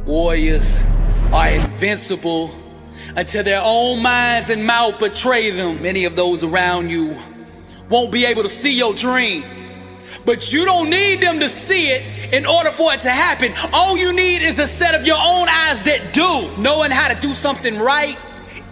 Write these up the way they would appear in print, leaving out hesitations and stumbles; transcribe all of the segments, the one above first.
Warriors are invincible until their own minds and mouth betray them. Many of those around you won't be able to see your dream, but you don't need them to see it in order for it to happen. All you need is a set of your own eyes that do. Knowing how to do something right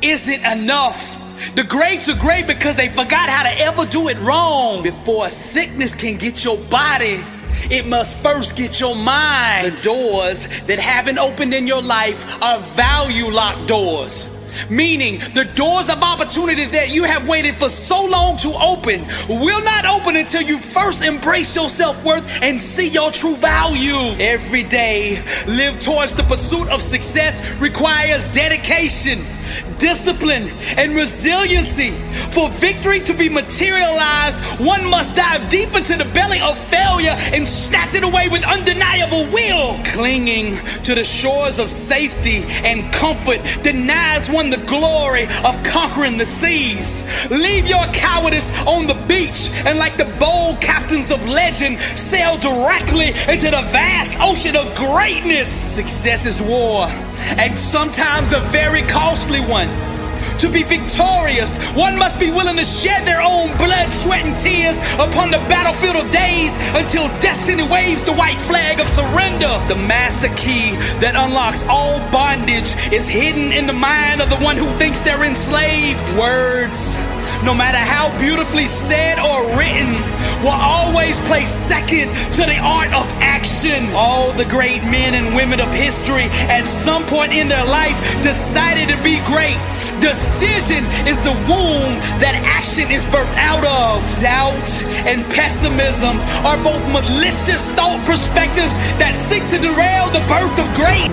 isn't enough. The greats are great because they forgot how to ever do it wrong. Before sickness can get your body, it must first get your mind. The doors that haven't opened in your life are value locked doors. Meaning the doors of opportunity that you have waited for so long to open will not open until you first embrace your self-worth and see your true value. Every day, live towards the pursuit of success requires dedication, discipline, and resiliency. For victory to be materialized, one must dive deep into the belly of failure and snatch it away with undeniable will. Clinging to the shores of safety and comfort denies one the glory of conquering the seas. Leave your cowardice on the beach and, like the bold captains of legend, sail directly into the vast ocean of greatness. Success is war, and sometimes a very costly one. To be victorious, one must be willing to shed their own blood, sweat, and tears upon the battlefield of days until destiny waves the white flag of surrender. The master key that unlocks all bondage is hidden in the mind of the one who thinks they're enslaved. Words, no matter how beautifully said or written, will always place second to the art of action. All the great men and women of history at some point in their life decided to be great. Decision is the womb that action is birthed out of. Doubt and pessimism are both malicious thought perspectives that seek to derail the birth of great.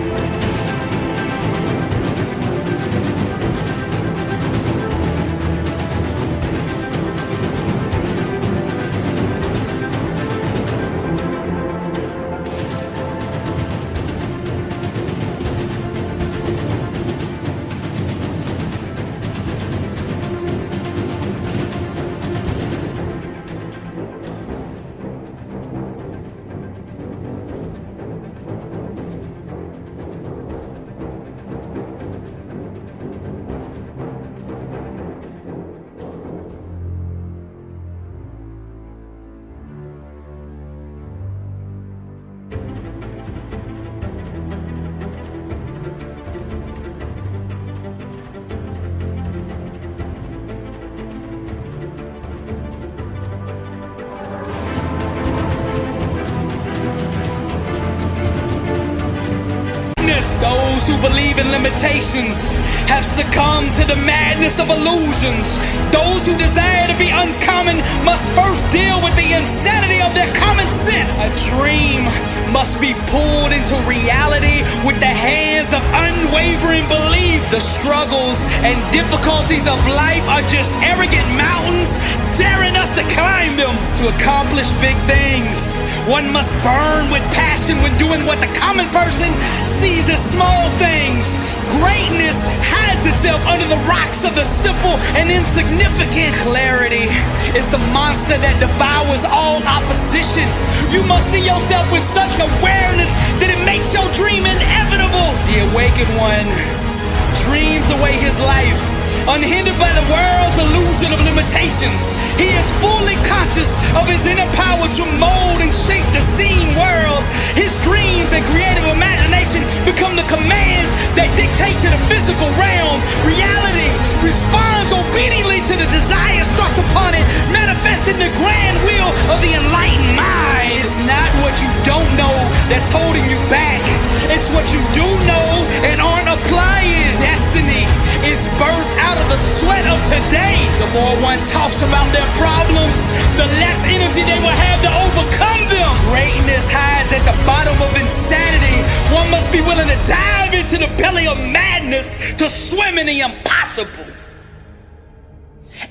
Those who believe in limitations have succumbed to the madness of illusions. Those who desire to be uncommon must first deal with the insanity of their common sense. A dream must be pulled into reality with the hands of unwavering belief. The struggles and difficulties of life are just arrogant mountains daring us to climb them. To accomplish big things, one must burn with passion when doing what the common person sees as small things. Greatness hides itself under the rocks of the simple and insignificant. Clarity is the monster that devours all opposition. You must see yourself with such awareness that it makes your dream inevitable. The awakened one dreams away his life, unhindered by the world's illusion of limitations. He is fully conscious of his inner power to mold and shape the seen world. His dreams and creative imagination become the commands that dictate to the physical realm. Reality responds obediently to the desires thrust upon it, manifesting the grand will of the enlightened mind. It's not what you don't know that's holding you back. It's what you do know and aren't applying. Destiny is birthed out of the sweat of today. The more one talks about their problems, the less energy they will have to overcome them. Greatness hides at the bottom of insanity. One must be willing to dive into the belly of madness to swim in the impossible.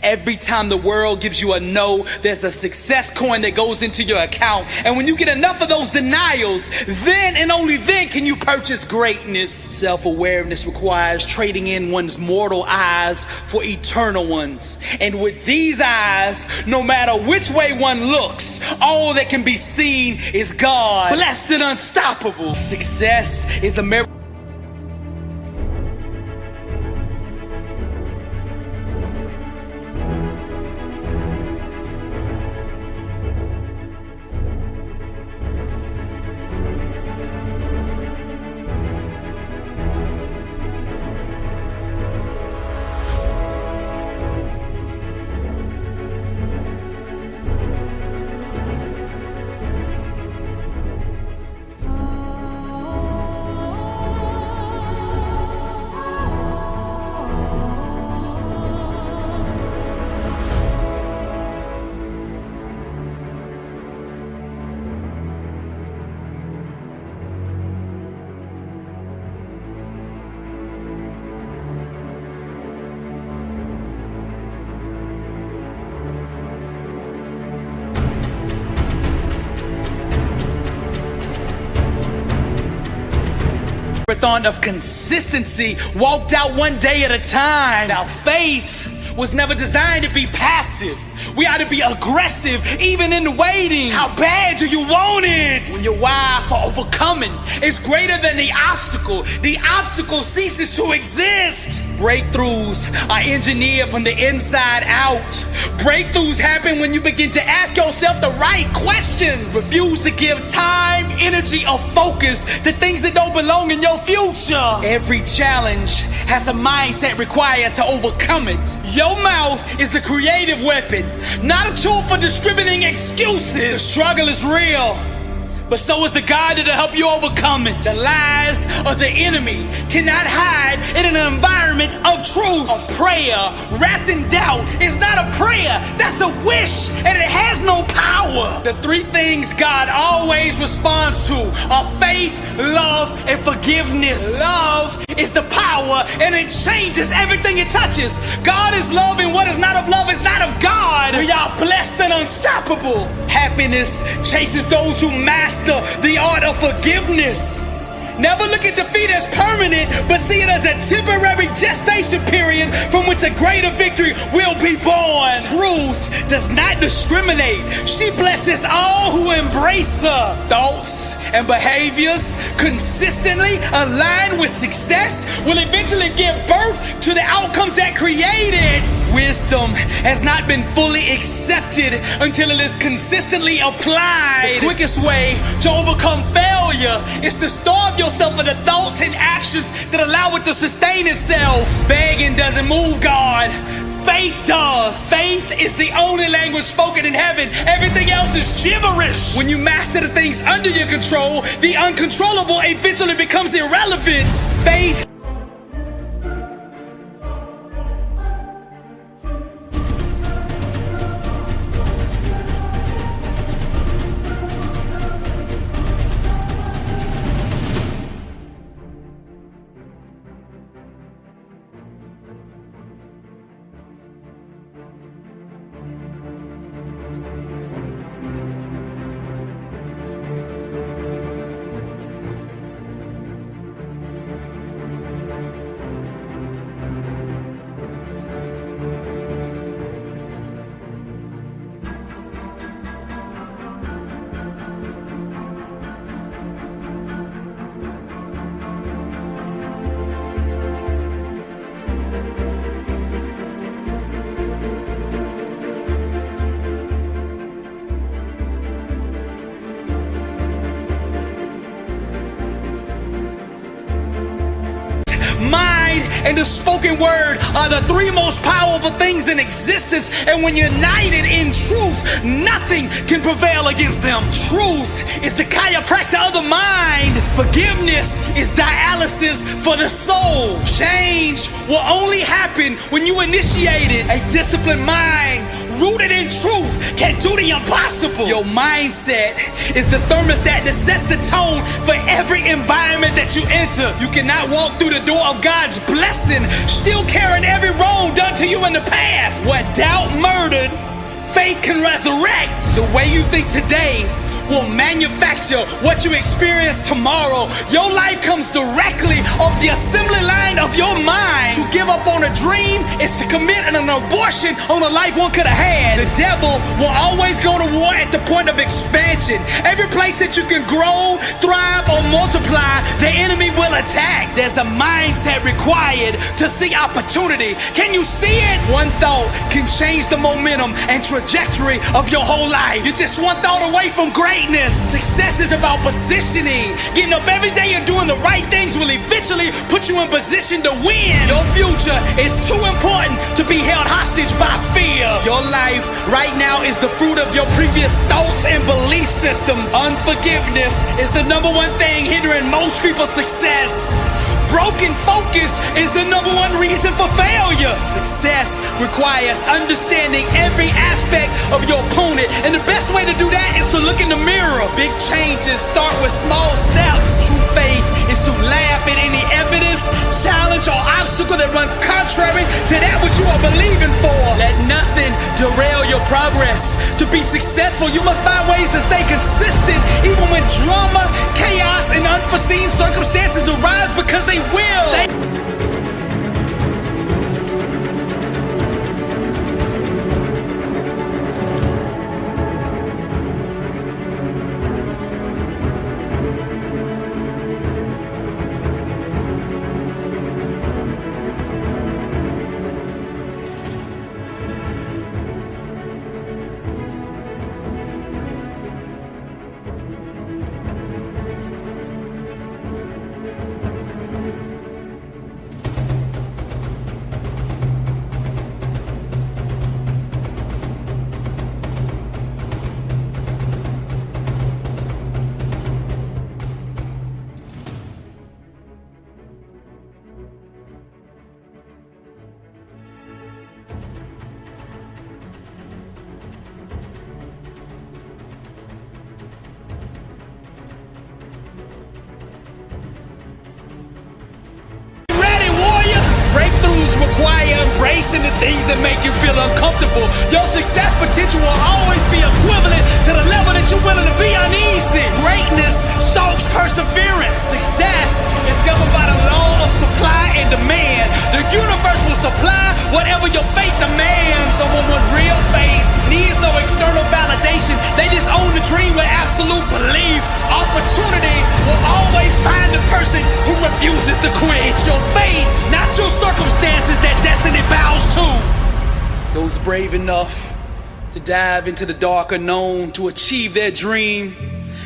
Every time the world gives you a no, there's a success coin that goes into your account. And when you get enough of those denials, then and only then can you purchase greatness. Self-awareness requires trading in one's mortal eyes for eternal ones. And with these eyes, no matter which way one looks, all that can be seen is God, blessed and unstoppable. Success is a miracle. Marathon of consistency, walked out one day at a time. Now faith was never designed to be passive. We ought to be aggressive, even in the waiting. How bad do you want it? When your why for overcoming is greater than the obstacle ceases to exist. Breakthroughs are engineered from the inside out. Breakthroughs happen when you begin to ask yourself the right questions. Refuse to give time, energy, or focus to things that don't belong in your future. Every challenge has a mindset required to overcome it. Your mouth is a creative weapon, not a tool for distributing excuses. The struggle is real, but so is the God that'll help you overcome it. The lies of the enemy cannot hide in an environment of truth. A prayer wrapped in doubt is not a prayer, that's a wish, and it has no power. The three things God always responds to are faith, love, and forgiveness. Love is the power, and it changes everything it touches. God is love, and what is not of love is not of God. We are blessed and unstoppable. Happiness chases those who master the art of forgiveness. Never look at defeat as permanent, but see it as a temporary gestation period from which a greater victory will be born. Truth does not discriminate. She blesses all who embrace her. Thoughts and behaviors consistently aligned with success will eventually give birth to the outcomes that create it. Wisdom has not been fully accepted until it is consistently applied. The quickest way to overcome failure is to starve yourself of the thoughts and actions that allow it to sustain itself. Begging doesn't move God. Faith does. Faith is the only language spoken in heaven. Everything else is gibberish. When you master the things under your control, the uncontrollable eventually becomes irrelevant. Faith and the spoken word are the three most powerful things in existence, and when united in truth, nothing can prevail against them. Truth is the chiropractor of the mind. Forgiveness is dialysis for the soul. Change will only happen when you initiate it. A disciplined mind rooted in truth can do the impossible. Your mindset is the thermostat that sets the tone for every environment that you enter. You cannot walk through the door of God's blessing still carrying every wrong done to you in the past. What doubt murdered, faith can resurrect. The way you think today will manufacture what you experience tomorrow. Your life comes directly off the assembly line of your mind. To give up on a dream is to commit an abortion on a life one could have had. The devil will always go to war at the point of expansion. Every place that you can grow, thrive, or multiply, the enemy will attack. There's a mindset required to see opportunity. Can you see it? One thought can change the momentum and trajectory of your whole life. You're just one thought away from greatness. Success is about positioning. Getting up every day and doing the right things will eventually put you in position to win. Your future is too important to be held hostage by fear. Your life right now is the fruit of your previous thoughts and belief systems. Unforgiveness is the number one thing hindering most people's success. Broken focus is the number one reason for failure. Success requires understanding every aspect of your opponent, and the best way to do that is to look in the mirror. Big changes start with small steps. True faith is to laugh at any evidence, challenge, or obstacle that that runs contrary to that which you are believing for. Let nothing derail your progress. To be successful, you must find ways to stay consistent, even when drama, chaos, and unforeseen circumstances arise, because they will. Breakthroughs require embracing the things that make you feel uncomfortable. Your success potential will always be equivalent to the level that you're willing to be uneasy. Greatness stokes perseverance. Success is governed by the law of supply and demand. The universe will supply whatever your faith demands. Someone with real faith needs no external validation. They just own the dream with absolute belief. Opportunity will always find the person who refuses to quit. It's your faith, not your circumstances, that destiny bows to. Those brave enough to dive into the dark unknown to achieve their dream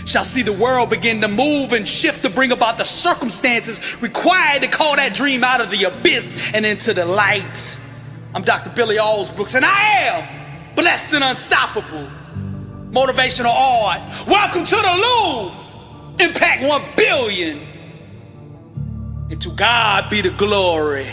shall see the world begin to move and shift to bring about the circumstances required to call that dream out of the abyss and into the light. I'm Dr. Billy Alsbrooks, and I am blessed and unstoppable. Motivational art. Welcome to the Louvre. Impact 1 billion. And to God be the glory.